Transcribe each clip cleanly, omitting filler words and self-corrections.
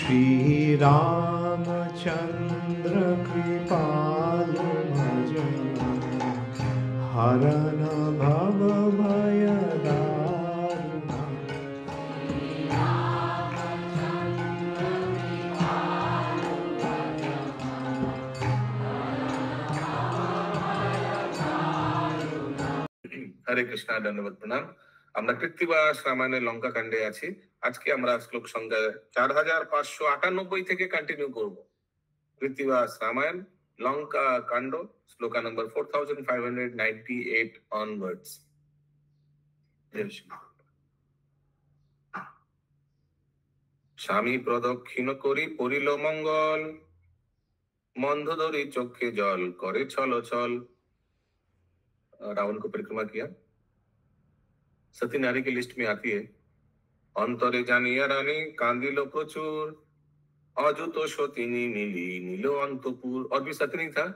श्री रामचंद्र कृपालु भजन हरन भव भय दारुण। হরে কৃষ্ণ, ধন্যবাদ, প্রণাম। আমরা কৃত্তিবাস রামায়ণের লঙ্কা কাণ্ডে আছি। আজকে আমরা শ্লোক সংখ্যা 4598 থেকে কন্টিনিউ করব। কৃত্তিবাস রামায়ণ লঙ্কা কাণ্ড শ্লোকা নম্বর 4598 অনওয়ার্ডস। স্বামী প্রদক্ষিণ করি পরিল মঙ্গল, মন্ধ ধরি চক্ষে জল করে ছল ছল। रावण को परिक्रमा किया। सती नारी की लिस्ट में आती है। अंतरे जानिया रानी कांदिलो प्रचुर, अजुतो सतिनी मिली नीलो अंतपुर। और भी सतनी था,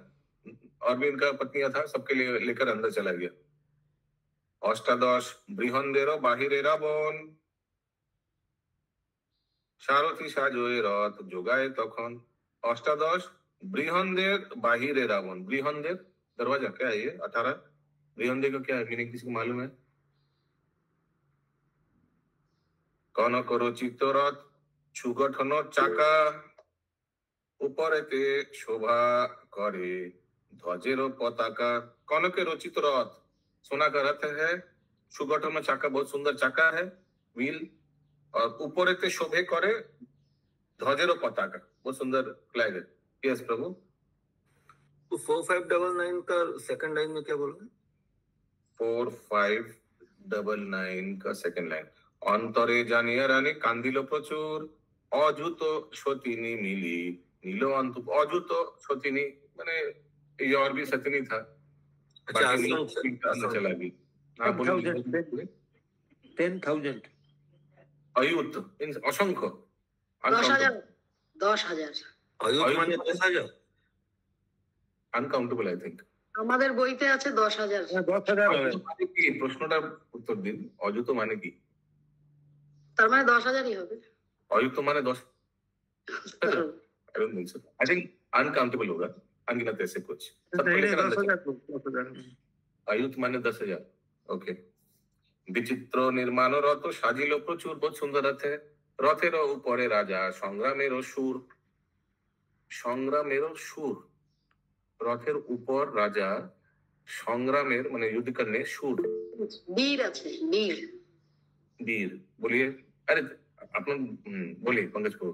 और भी इनका पत्नियां था, सबके लिए लेकर अंदर चला गया। अष्टादश बृहंदेरो बाहिरे रावण, सारथी साजोए रथ जोगाए तखन। अष्टादश बृहंदेर बाहिरे रावण। बृहंदेर दरवाजा क्या है ये? 18 बृहंदेर का क्या है मीनिंग, किसी को मालूम है? कनक रचित रथ सुगठन चाका, উপরেতে শোভা করে ধ্বজের পতাকা। कनक रचित रथ, सोना का रथ है, सुगठन चाका, बहुत सुंदर चाका है, व्हील, और उपरेते शोभे करे ध्वजेर पताका, बहुत सुंदर फ्लैग है। यस प्रभु। तो 4599 का सेकंड लाइन में क्या बोला? 4599 का सेकंड लाइन, অন্তরে জানিয়া রানী কান্দিল প্রচুর, অযুত সতিনী মিলি নীল অন্তপুর। অযুত সতিনী মানে ये और भी सतिनी था। अच्छा, चला गई। 10,000 अयुत असंख्य। 10,000 अयुत माने 10,000 अनकाउंटेबल आई थिंक। আমাদের বইতে আছে 10,000। 10,000 কি প্রশ্নটার উত্তর দিন। অযুত মানে কি? তার মানে 10,000ই হবে। अयुत माने 10। I don't think so. I think uncountable होगा, अनगिनत ऐसे कुछ। अयुत माने 10,000। ओके। विचित्र निर्माण रथ साजिल प्रचुर, बहुत सुंदर रथ है। रथेर ऊपरे राजा संग्रामेर सुर। संग्रामेर सुर, रथेर ऊपर राजा संग्रामेर মানে युद्ध करने सुर। বীর আছে, বীর। वीर बोलिए। अरे अपन बोलिए पंकज को।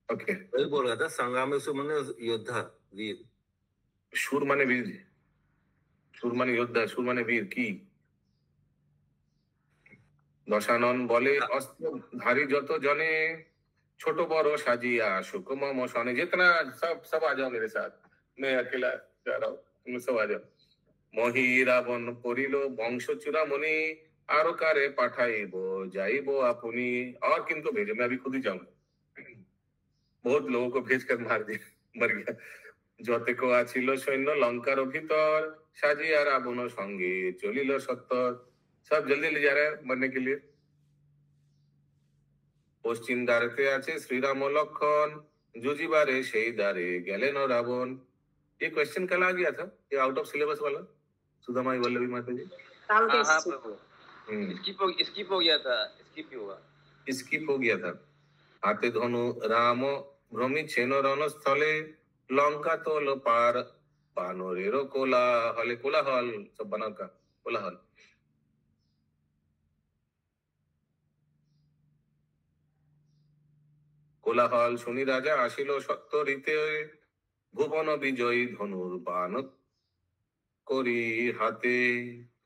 ओके, वही बोल रहा था, संग्राम में माने योद्धा, वीर। सुर माने वीर, सुर माने योद्धा, सुर माने वीर की। दशानन बोले अस्त्र धारी যত জনে, ছোট বড় সাজিয়া সুকুম মশনে। जितना सब आ जाओ मेरे साथ, मैं अकेला जा रहा हूँ, तुम सब आ जाओ। মহি রাবণ পড়িল বংশ চূড়ামণি, आरो कारे पाठाइबो जाइबो अपनी। और किनको भेजे? मैं अभी खुद ही जाऊंगा। बहुत लोगों को भेजकर मार दिया, मर गया। যতে কো আছিল সৈন্য লঙ্কার ভিতর, সাজিয়া রাবণ সঙ্গে চলিল সত্তর। सब जल्दी ले जा रहे हैं मरने के लिए। পশ্চিম দ্বারেতে আছে শ্রীরাম ও লক্ষণ, जुजिबारे সেই দ্বারে গেলেন রাবণ। ये क्वेश्चन कल आ गया था, ये आउट ऑफ सिलेबस वाला, सुदामाई वल्लभी माता जी। কালকে हाँ এসেছে। प्रभु, स्किप हो गया था, स्किप ही हुआ। स्किप हो गया था। हाथे धनु राम भ्रमी छेन रणस्थले, लंका तोल पार बानरेरो कोलाहले। कोलाहल सब बना का कोलाहल। কোলাহল শুনি রাজা আসিল সত্য রীতে, ভুবন বিজয়ী ধনুর বান করি হাতে।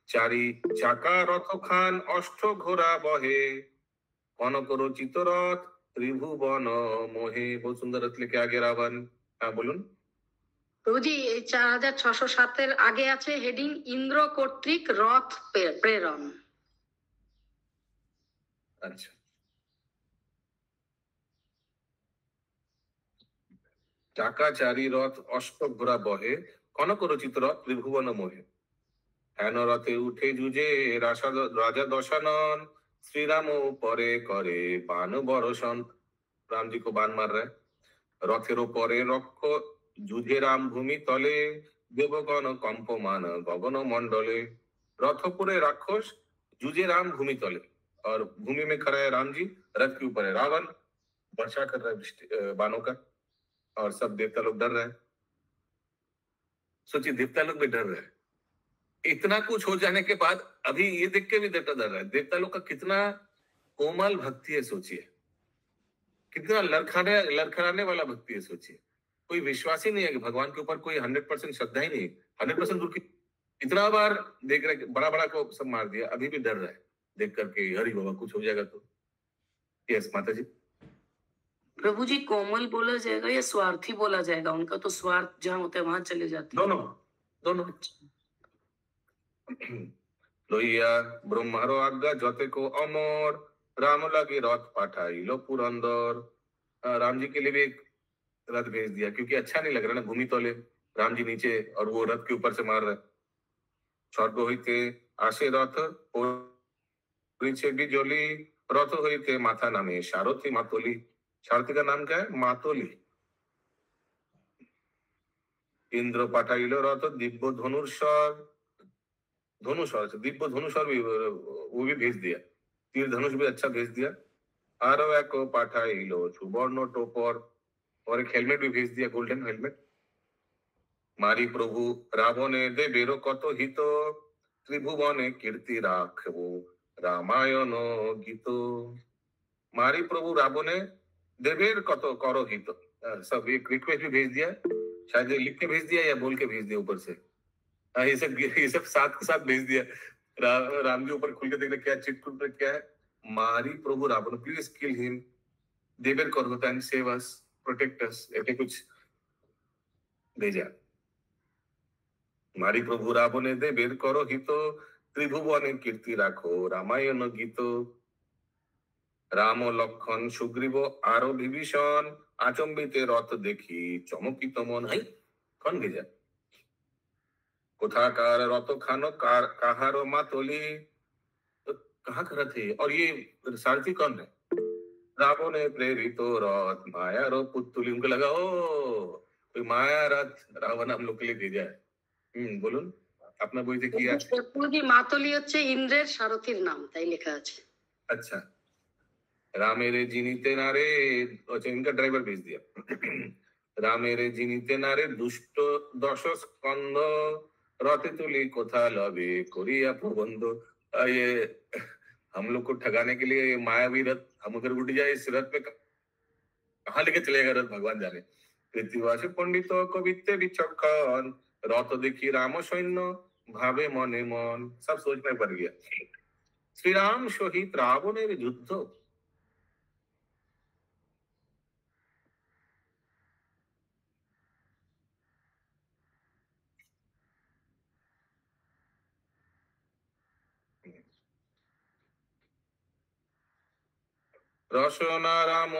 চারি চাকা রথ খান অষ্ট ঘোড়া বহে, কনক রচিত রথ ত্রিভুবন মোহে। बहुत सुंदर रथ लेके आगे रावण। हाँ बोलून প্রভুজি, এই 4607 আগে আছে হেডিং ইন্দ্র কর্তৃক রথ প্রেরণ। अच्छा, চাকা চারি রথ অষ্ট ঘোড়া বহে, কনক রচিত রথ ত্রিভুবন মোহে। হেন রথে উঠে যুজে রাজা দশানন, শ্রীরাম পরে করে বান বরসন। राम जी को बाण मार रहा है। रथेर परे रक्ष जुझे राम भूमि तले देवगण कंपमान गगन मंडले। रथपुरे राक्षस जूझे राम भूमि तले, और भूमि में खड़ा है राम जी, रथ के ऊपर है रावण, वर्षा कर रहा है बाणों का, और सब देवता लोग डर रहे हैं। सोचिए, देवता लोग भी डर रहे हैं। इतना कुछ हो जाने के बाद अभी ये देख के भी देवता डर रहा है। देवता लोग का कितना कोमल भक्ति है, सोचिए, कितना लड़खड़ाने वाला भक्ति है। सोचिए, कोई विश्वास ही नहीं है कि भगवान के ऊपर कोई 100% श्रद्धा ही नहीं है। 100% दूर की, इतना बार देख रहे, बड़ा बड़ा को सब मार दिया, अभी भी डर रहा है देख करके, हरी बाबा कुछ हो जाएगा तो। यस माता जी। प्रभु जी, कोमल बोला जाएगा या स्वार्थी बोला जाएगा? उनका तो स्वार्थ जहाँ होता है वहां चले जाते हैं। दोनों। लोहिया ब्रह्मारो आज्ञा जते को अमर राम लगे रथ पाठाई लो पुरंदर। राम जी के लिए भी एक रथ भेज दिया, क्योंकि अच्छा नहीं लग रहा ना, भूमि तले राम जी नीचे और वो रथ के ऊपर से मार रहे। स्वर्ग होते आशे रथ पीछे भी जोली, रथ होते माथा नामे सारथी मातोली। सारथी का नाम क्या है? मातोली। इंद्र पाठाइलो रथ दिव्य धनुर्षर, दिव्य धनुषर भी वो भी भेज दिया, तीर धनुष भी अच्छा भेज दिया। आरो एक पाठाइलो सुवर्ण टोपर, और एक हेलमेट भी भेज दिया, गोल्डन हेलमेट। मारी प्रभु रावणे दे बेरो कत हित, त्रिभुवने कीर्ति राखबो रामायण गीतो। मारी प्रभु रावणे देवेर कत करो हित, सब एक रिक्वेस्ट भी भेज दिया, शायद लिख के भेज दिया या बोल के भेज दिया ऊपर से। ये सब साथ के साथ भेज दिया। राम जी ऊपर खुल के देख रहे क्या चिटकुट पर क्या है, मारी प्रभु रावण प्लीज किल हिम, देवेर करो and save us, protect us, ऐसे कुछ भेजा। मारी प्रभु रावणे देवेर करो हितो, त्रिभुवने कीर्ति राखो रामायण गीतो। राम लक्षण सुग्रीव आरो विभीषण, आचम्बिते रथ देखी चमकित मन। है कौन भेजा? कोथाकार रथ खानो कहारो मातोली, तो कहाँ का रथ है? और ये सारथी कौन है? रावणे प्रेरित रथ माया रो पुतुली। उनको लगा ओ कोई माया रथ रावण हम लोग के लिए भेजा है। বলুন আপনার বইতে কি আছে? প্রভুজি মাতলি হচ্ছে ইন্দ্রের সারথীর নাম, তাই লেখা আছে। अच्छा, रामेरे जिनीते नारे, अच्छा इनका ड्राइवर भेज दिया। रामेरे जिनीते नारे दुष्ट दश स्कंद, रथे तुली कोथा लबे कोरिया प्रबंध। ये हम लोग को ठगाने के लिए मायावी रथ, हम अगर उठ जाए इस रथ पे कहाँ लेके चलेगा रथ भगवान जाने। कृतिवास पंडित कवित्ते विचक्षण, रथ देखी राम सैन्य भावे मने मन। सब सोच में पड़ गया। श्री राम सहित रावणेर युद्ध। रसना राम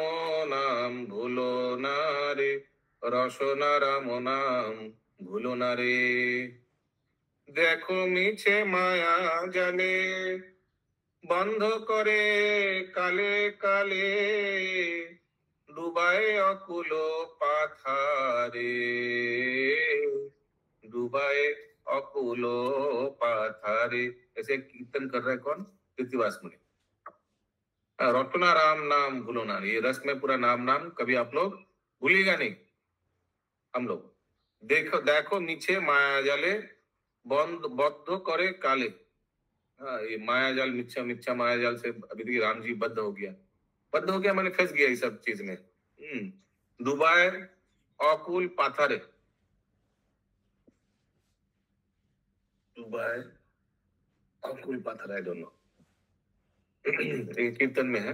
नाम भूलो ना रे, रसना राम नाम भूलो ना रे। देखो मीछे माया जाले, बंध करे काले काले, डुबाए अकुलो पाथारे, डुबाए अकुलो पाथारे। ऐसे कीर्तन कर रहा है कौन? कृतिवास मुनि। रटना राम नाम भूलो ना। ये रस में पूरा नाम कभी आप लोग भूलिएगा नहीं। हम लोग देखो देखो नीचे माया जाले, बद्ध करे काले। ये माया जाल, मिच्छा माया जाल से अभी देखिए राम जी बद्ध हो गया मैंने फंस गया इस सब चीज में। डुबाए अकुल पाथारे, डुबाए अकुल पाथारे, दोनों कीर्तन में है।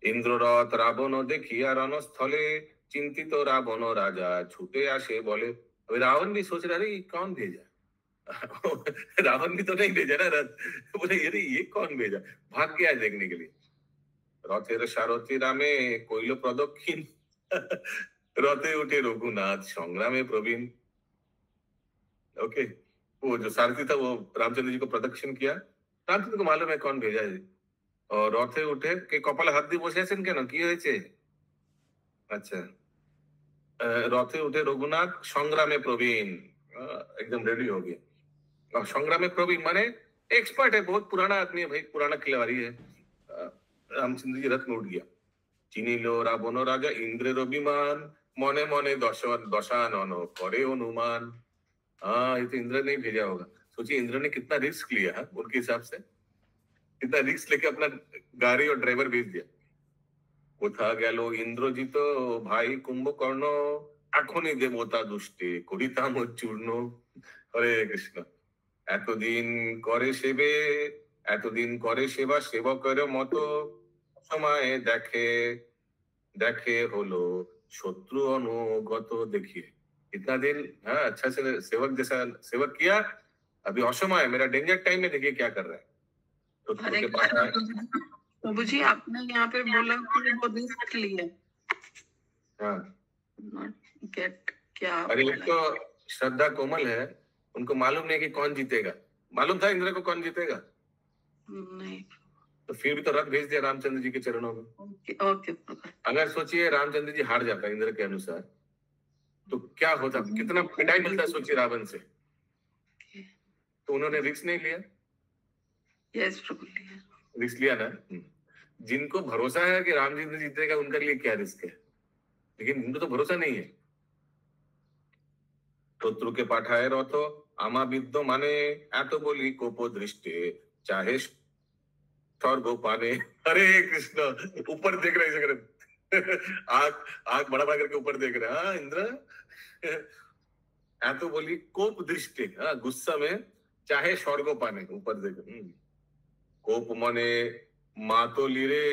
इंद्र रथ रावण देखिया रणस्थले, चिंतित रावण राजा छूटे आसे बोले। अभी रावण भी सोच रहा है कौन भेजा? रावण भी तो नहीं भेजा ना रथ, बोले अरे ये कौन भेजा? भाग गया देखने के लिए। रथेर सारथी रामे कोइलो प्रदक्षिण, रथे उठे रघुनाथ संग्रामे प्रवीण। ओके, वो जो सारथी था वो रामचंद्र जी को प्रदक्षिण किया। रामचंद्र को मालूम है कौन भेजा है। और रथे उठे के कपाले हाथ দিয়ে বসে আছেন কেন? কি হয়েছে? अच्छा रथे उठे रघुनाथ संग्रामे प्रवीण एकदम रेडी हो गया। और संग्रामे प्रवीण माने एक्सपर्ट है, बहुत पुराना आदमी है भाई, पुराना खिलाड़ी है। रामचंद्र जी रथ में उठ गया। चिनिलो रावण राजा इंद्रेर अभिमान मने मने दशानन करे अनुमान। हाँ ये तो इंद्र ने भेजा होगा। सोचिए इंद्र ने कितना रिस्क लिया है, उनके हिसाब से कितना रिस्क लेके अपना गाड़ी और ड्राइवर भेज दिया। কোথা গেল ইন্দ্রজিৎ ভাই কুম্ভকর্ণ এখনই দেবতা দুষ্টে করিতাম চূর্ণ। হরে কৃষ্ণ। এতদিন করে সেবা সেবকের মতো সময়ে দেখে দেখে হলো শত্রু অনুগত। देखिए इतना दिन हाँ अच्छा से सेवक जैसा सेवक किया, अभी असमय मेरा डेंजर टाइम में देखिए क्या कर रहा है। शत्रु के पास आए। प्रभु जी आपने यहाँ पे बोला कि वो रिस्क लिया। हाँ नॉट गेट क्या अरे एक तो श्रद्धा कोमल है, उनको मालूम नहीं कि कौन जीतेगा। मालूम था इंद्र को कौन जीतेगा, नहीं। तो फिर भी तो रथ भेज दिया रामचंद्र जी के चरणों में। ओके ओके प्रभु। अगर सोचिए रामचंद्र जी हार जाता इंद्र के अनुसार तो क्या होता, कितना पिटाई मिलता सोचिए रावण से। तो उन्होंने रिस्क नहीं लिया। यस प्रभु लिया। रिस्क लिया ना। जिनको भरोसा है कि रामचंद्र जीतेगा उनके लिए क्या रिस्क है, लेकिन इनको तो भरोसा नहीं है। शत्रुके पाठाए रथ आमा विद्य माने एत बोली कोप दृष्टि चाहे स्वर्ग पाने। हरे कृष्ण ऊपर देख रहे आग बड़ा बड़ा करके ऊपर देख रहे। हाँ इंद्र एत बोली कोप दृष्टि, हाँ गुस्सा में चाहे स्वर्ग पाने ऊपर देख। कोप मने मातली रे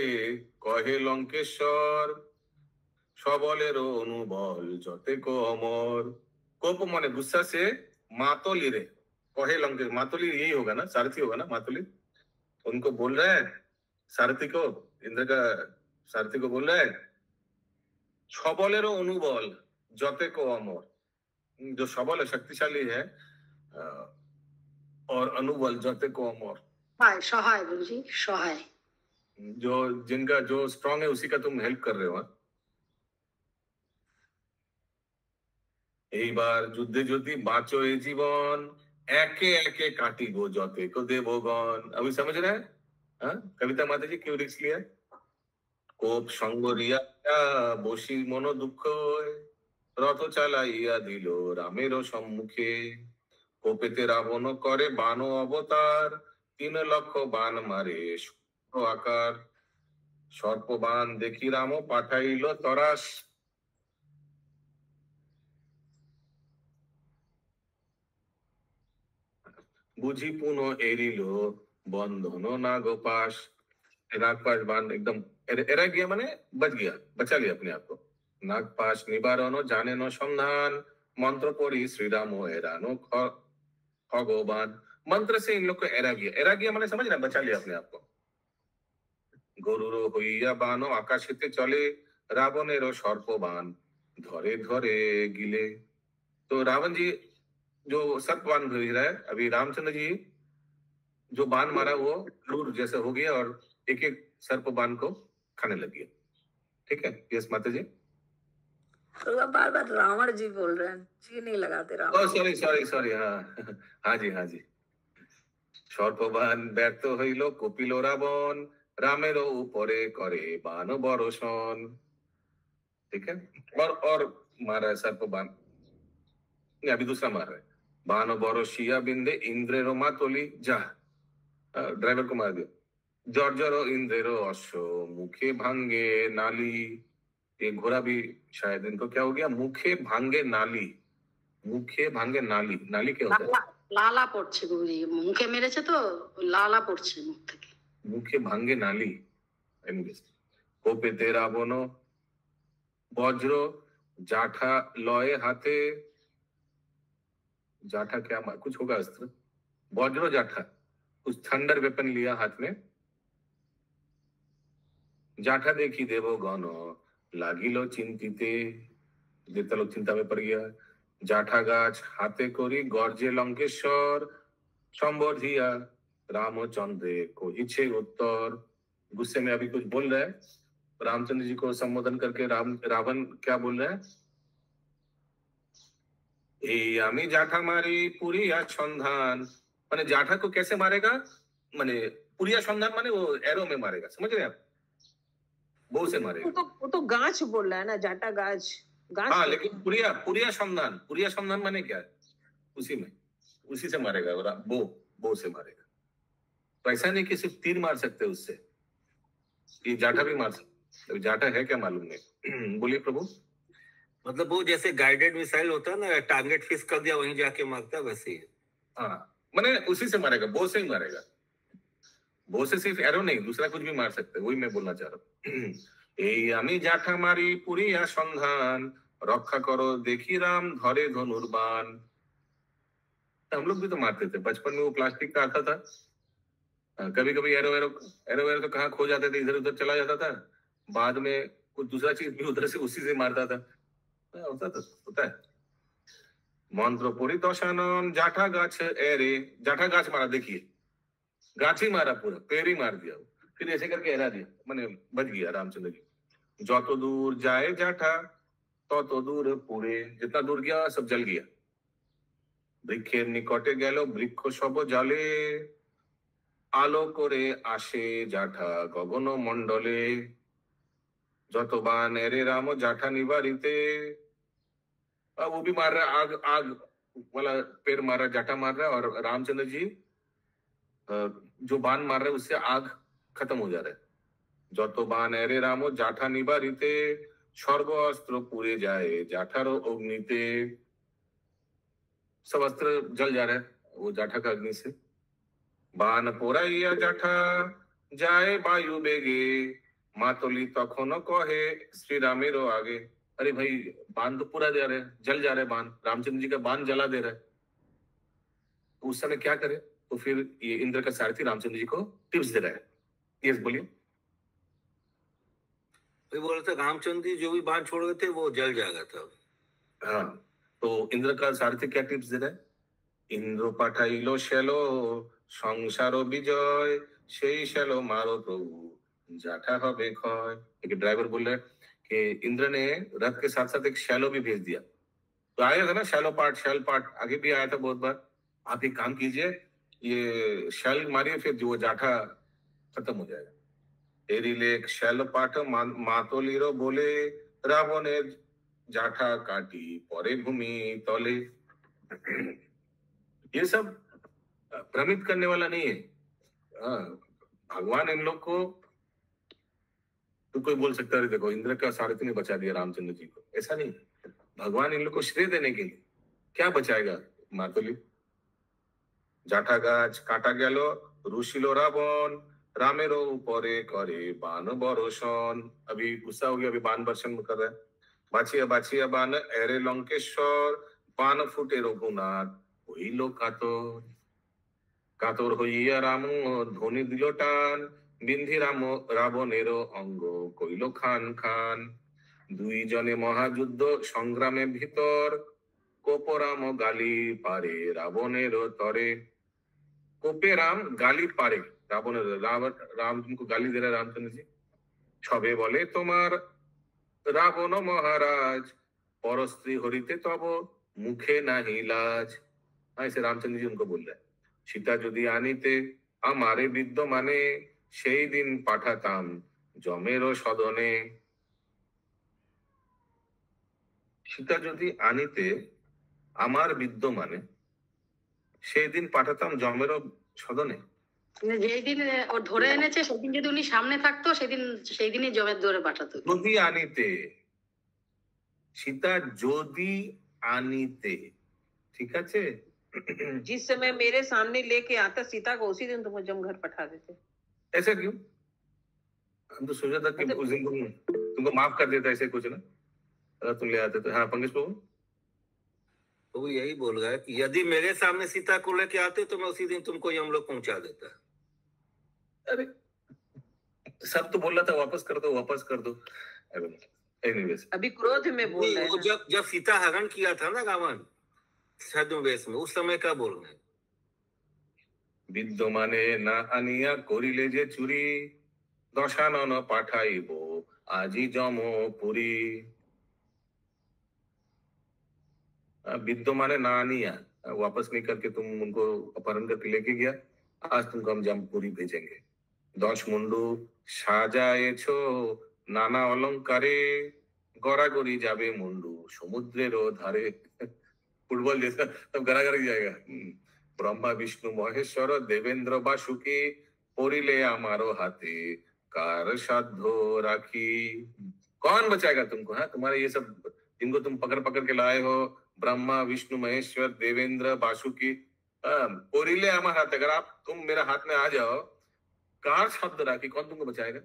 कहे लंकेश्वर सबलेर अनुबल जते को अमर। कोप मने गुस्सा से मातली रे कहे लंकेश्वर, मातली यही होगा ना, सारथी होगा ना मातली। उनको बोल रहा है सारथी को, इंद्र का सारथी को बोल रहा है सबलेर अनुबल जते को अमर। जो सबल है शक्तिशाली है और अनुबल जते को अमर सहाय गुरु जी सहाय, जो जिनका जो स्ट्रांग है उसी का तुम हेल्प कर रहे हो। এইবার যুদ্ধে যদি বাঁচো এ জীবন একে একে কাটিবো যতে को দেবগণ। अभी समझ रहे हैं हाँ कविता माता जी क्यों रिस्क लिया। कोप संगरिया বসির মন দুঃখ রথ চালাইয়া দিল রামের সম্মুখে। কোপেতে রাবণ করে বান অবতার 3 লক্ষ বান মারে আকার। সর্প বান দেখি রাম পাঠাইল তরাস। বুঝি পুনঃ এরিল বন্ধন नागपाश। नागपाश बाण एकदम एरा गया माने बच गया, बचा लिया अपने आप को। नागपाश निवारण जाने न संधान मंत्र पढ़ी श्री राम एरानो भगवान। मंत्र से इन लोग को एरा गया माने समझ रहे, बचा लिया अपने आप को। गरुर हইয়া बाण आकाशेते चले रावणेर सर्प बाण धरे धरे गिले। तो रावण जी जो सर्प बाण भेज रहा है, अभी रामचंद्र जी जो बाण मारा वो लूर जैसे हो गया और एक एक सर्प बाण को खाने लग गया। ठीक है यस माता जी। तो बार बार रावण जी बोल रहे हैं, जी नहीं लगाते रावण। सॉरी सॉरी सॉरी हाँ हाँ जी हाँ जी। सर्प बाण व्यर्थ हইল কপিল রাবণ रामेर ऊपरे करे बाण बरसन। ठीक है और मारा है सर्प बाण, नहीं अभी दूसरा मार रहा है। बाण बरसिया बिंदे इंद्रेर मातली जा, ड्राइवर को मार दिया। जर्जर इंद्रेर अश्व मुखे भांगे नाली। ये घोड़ा भी शायद इनको क्या हो गया, मुखे भांगे नाली। मुखे भांगे नाली, नाली क्या होता है, লালা পড়ছে গুরুজি, মুখে মেরেছে তো লালা পড়ছে মুখ থেকে। मुखे भांगे नाली। कोपेते रावण वज्र जाठा लये हाथे। जाठा क्या कुछ होगा अस्त्र, वज्र जाठा कुछ थंडर वेपन लिया हाथ में। जाठा देखी देवगण लागिलो चिंतिते। देवता लोग चिंता में पड़ गया। जाठा गाछ हाथे करी गरजे लंकेश्वर संबर्धिया रामचंद्र को इच्छे उत्तर। गुस्से में अभी कुछ बोल रहा है रामचंद्र जी को संबोधन करके रावण क्या बोल रहा है? आमी जाठा मारी पुरिया संधान, माने जाठा को कैसे मारेगा? माने पुरिया संधान माने वो एरो में मारेगा, समझ रहे आप? बो से मारेगा। वो तो गाछ बोल रहा है ना, जाटा गाछ गाछ। हाँ, लेकिन पुरिया संधान माने क्या है? उसी से मारेगा, बो से मारेगा। तो ऐसा नहीं कि सिर्फ तीर मार सकते उससे, ये जाठा भी मार सकते। जाठा है क्या मालूम नहीं। बोलिए प्रभु। मतलब वो जैसे गाइडेड मिसाइल होता है ना, टारगेट फिक्स कर दिया वहीं जाके मारता है, वैसे ही। हाँ, मैंने उसी से मारेगा, बो से ही मारेगा। बो से सिर्फ एरो नहीं, दूसरा कुछ भी मार सकते, वही मैं बोलना चाह रहा हूँ। आमी जाठा मारी पुरिया संधान, रक्षा करो देखी राम धरे धनुर्बाण। हम लोग भी तो मारते थे बचपन में, वो प्लास्टिक का आता था, कभी कभी एरो तो कहाँ खो जाते थे, इधर उधर चला जाता था, बाद में कुछ दूसरा चीज भी उधर से उसी से मारता था। होता है। मंत्र पुरी दशानन जाठा गाछ एरे, जाठा गाछ मारा, देखिए गाछ ही मारा, पूरा पेड़ ही मार दिया, फिर ऐसे करके एरा दिया, मैंने बच गया रामचंद्र जी। जो तो दूर जाए जाठा तो दूर पुरे, जितना दूर गया सब जल गया। বৃক্ষের নিকটে গেল বৃক্ষ সব জলে, আলো করে আসে জাঠা গগন মণ্ডলে, যত বান এরে राम जाठा निवारिते। अब वो भी मार रहा है, आग वाला पेड़ मार रहा है, जाठा मार रहा है, और रामचंद्र जी जो बाण मार रहे हैं उससे आग खत्म हो जा रहा है। যত বান এরে राम जाठा निवारिते, सर्व अस्त्र पुरे जाए जाठारो अग्निते। सब अस्त्र जल जा रहा है वो जाठा का अग्नि से। बान पोराइया जाठा जाए वायु बेगे, मातोली तखनो कहे श्री रामेरो आगे। अरे भाई, बान तो पूरा दे रहे हैं, जल जा रहे हैं बान, रामचंद्र जी का बान जला दे रहा है, उस समय क्या करे? तो फिर ये इंद्र का सारथी रामचंद्र जी को टिप्स दे रहा है। यस, बोलिए। बोल रहे थे रामचंद्र जी जो भी बाण छोड़ गए थे वो जल जाएगा था। हाँ, तो इंद्र का सारथी क्या टिप्स दे रहा है? इंद्र पाठाइलो शेलो संसारो विजय, সেই शेलो मारो प्रभु जाठा হবে ক্ষয়। एक ड्राइवर बोल रहा है कि इंद्र ने रथ के साथ साथ एक शैलो भी भेज दिया। तो आया था ना शैल पार्ट आगे भी आया था बहुत बार। आप एक काम कीजिए, ये शैल मारिए, फिर जो जाठा खत्म हो जाएगा। तेरी लेख शैल पाठ मातोलिरो बोले, रावणे जाठा काटी परे भूमि तले। ये सब भ्रमित करने वाला नहीं है। भगवान इन लोग को, तो कोई बोल सकता है देखो इंद्र का सारथी ने बचा दिया रामचंद्र जी को, ऐसा नहीं। भगवान इन लोग को श्रेय देने के लिए क्या बचाएगा? मातोली जाठा गाछ काटा गेलो रुशिलो रावण, रामेरो परे करे बाण बरसन। अभी गुस्सा हो गया, अभी बाण बरसन कर रहा है। बाछिया बाछिया बाण एरे लंकेश्वर, बाण फुटे रघुनाथ হইল কাতর। কাতর হইয়া রাম ধ্বনি দিল টান, বিন্ধি রাম রাবণের অঙ্গ কইল খান খান। দুইজনে মহাযুদ্ধ সংগ্রামে ভিতর, কোপরাম গালি পারে রাবণের তরে। কোপে রাম গালি পারে রাবণের, राम तुमको गाली दे रहा है रामचंद्र जी। ছবে বলে তোমার রাবণ মহারাজ, পরস্ত্রী হরিতে তব মুখে নাহি লাজ। ऐसे रामचंद्र जी उनको बोल रहे हैं, सीता যদি আনিতে আমারে বিদ্যমানে, সেই দিন পাঠাতাম জমেরও সদনে। সীতা যদি আনিতে আমার বিদ্যমানে, সেই দিন পাঠাতাম জমেরও সদনে। যেই দিন ও ধরে এনেছে সেদিন যদি উনি সামনে থাকতো, সেই দিনই জমের ধরে পাঠাতো। যদি আনিতে, সীতা যদি আনিতে, ঠিক আছে। जिस समय मेरे सामने लेके आता सीता को, उसी दिन तुम जम घर पठा देते। ऐसा क्यों? हम तो सोचा था कि उस दिन तुमको माफ कर देता, ऐसे कुछ ना, अगर तुम ले आते तो। हाँ पंकज प्रभु, तो वो यही बोल रहा है कि यदि मेरे सामने सीता को लेके आते तो मैं उसी दिन तुमको हम लोग पहुंचा देता। अरे सब तो बोल रहा था वापस कर दो वापस कर दो। एनीवेज, अभी क्रोध में बोल रहे हैं। जब सीता हरण किया था ना रावण छद्मवेश में, उस समय क्या बोल रहे हैं? বিদ্যমানে না আনিয়া করিলে যে চুরি, দশানন পাঠাইব आजी जमपुरी। विद्यो माने ना नहीं आया, वापस नहीं करके तुम उनको अपहरण करके लेके गया, आज तुमको हम जमपुरी भेजेंगे। 10 मुंडू সাজায়েছো নানা অলংকারে, গড়াগড়ি যাবে মুন্ডু সমুদ্রেরও ধারে। फुटबॉल जैसा तब गरागरी जाएगा। ब्रह्मा विष्णु महेश्वर देवेंद्र बासुकी, पड़िले आमारो हाथे कार साध्य राखी। कौन बचाएगा तुमको? हाँ, तुम्हारे ये सब जिनको तुम पकड़ पकड़ के लाए हो, ब्रह्मा विष्णु महेश्वर देवेंद्र बासुकी, पड़िले आमार हाथे, अगर आप तुम मेरे हाथ में आ जाओ, कार साध्य राखी, कौन तुमको बचाएगा?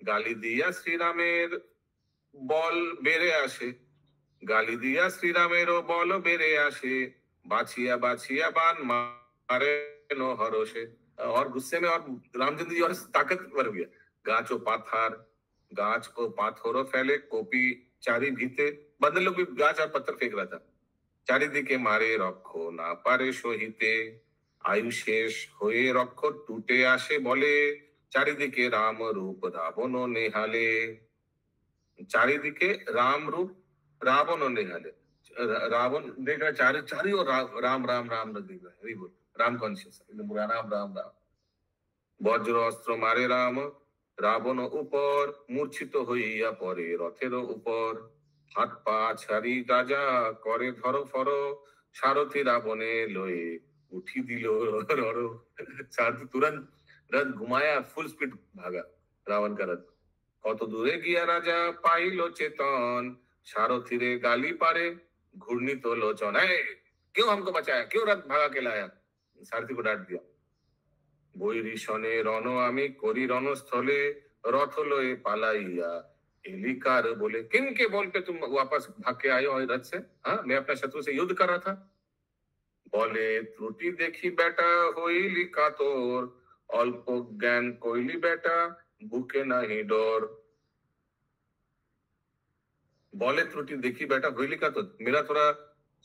गाली दिया श्री रामेर बल बेड़े आसे, गाली दिया श्री रामेरो बल बेड़े आसे, बाछिया बाछिया बान मारे नो हरोशे। और गुस्से में और रामचंद्र जी और ताकतवर हो गया। गाछो पाथर, गाछ को पाथरो फैले, कोपी चारी भीते। बंदर लोग भी गाछ और पत्थर फेंक रहा था। चारिदिके मारे रक्षो ना पारे सहिते, आयु शेष होए रक्ष टूटे आसे बले, चारिदिके राम रूप रावण नेहाले। चारिदिके राम रूप रावण नेहाले, रावण देख रहा, चारी और राम राम राम देख रहा है, बोल राम कॉन्शियस, राम राम राम। वज्र अस्त्र मारे राम रावण ऊपर, मूर्छित হইয়া পড়ে রথের উপর। হাত পা ছাড়ি রাজা করে ধরো ফরো, সারথি রাবণে লয়ে उठी दिलो रो। सारथी तुरंत रथ घुमाया, फुल स्पीड भागा रावण का रथ। कत दूरे गया राजा पाइलो चेतन, सारथी रे गाली पारे घूर्णी तो लोचन। क्यों हमको बचाया, क्यों रथ भागा के लाया? सारथी को डांट दिया। বৈরী শনে রণ আমি করি রণস্থলে, रथ लोए पालाइया एलिकार बोले। किन के बोल पे तुम वापस भाग के आए हो रथ से? हाँ, मैं अपना शत्रु से युद्ध कर रहा था। बोले त्रुटि देखी बेटा होइली कातोर, अल्प ज्ञान कोइली बेटा बुके नहीं डोर। बोले त्रुटि देखी बेटा होइली कातोर, मेरा थोड़ा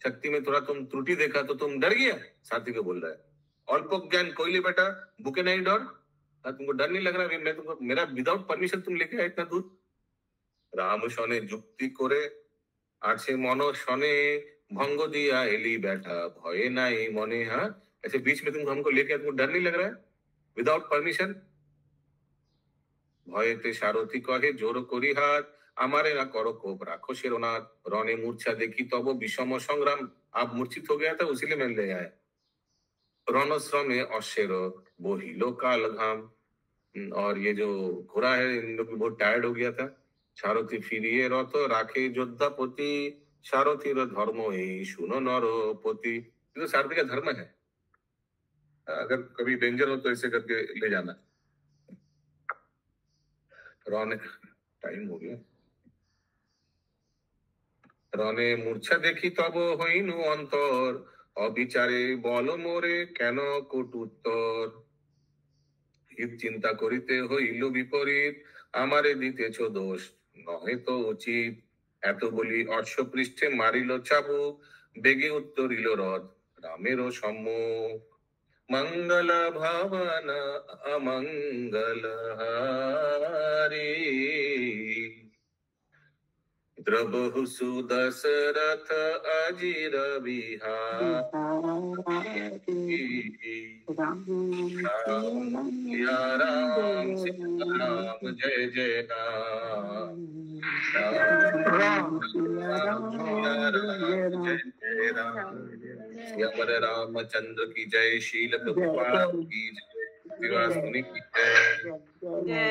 शक्ति में थोड़ा तुम त्रुटि देखा तो तुम डर गया। साथी को बोल रहा है। अल्प ज्ञान कोइली बेटा बुके नहीं डोर, तुमको डर नहीं लग रहा? मैं तुमको, मेरा विदाउट परमिशन तुम लेके आए इतना दूर। राम शने जुक्ति करे आछे मन शने, भंग दिया एली बेटा भय नहीं मने। हाँ, ऐसे बीच में तुम हमको लेके, तुमको डर नहीं लग रहा है विदाउट परमिशन? भयते सारथी कहे जोर करी हाथ, हमारे ना करो कोप राखो शिरोनाथ। रणे मूर्छा देखी तब विषम संग्राम, आप मूर्छित हो गया था उसीलिए मैं ले आया। रणश्रमे अश्वेर बोहिलो काल घाम, और ये जो घोड़ा है इन लोग भी बहुत टायर्ड हो गया था। सारथी फिरिए रथ राखे योद्धापति, सारथी धर्म ही सुनो नरपति। ये तो सारथी का धर्म है, अगर कभी डेंजर हो तो ऐसे करके ले जाना। रणे टाइम हो गया। रणे मूर्छा देखी तब হইনু অন্তর, অবিচারে বল মোরে কেন কটুত্তর। হিত চিন্তা করিতে হইল বিপরীত, আমারে দিতেছ দোষ নহে তো উচিত। এত বলি অশ্বপৃষ্ঠে মারিল চাবুক, বেগে উত্তরিল রথ রামেরও সম্মুখ। मंगल भवन अमंगल हारी, द्रबहु सुदशरथ अजिर बिहारी। राम राम जय जय राम, राम जय जय राम। यमर रामचंद्र की जय, शील प्रभुपाद की जय, विवासुनी की जय।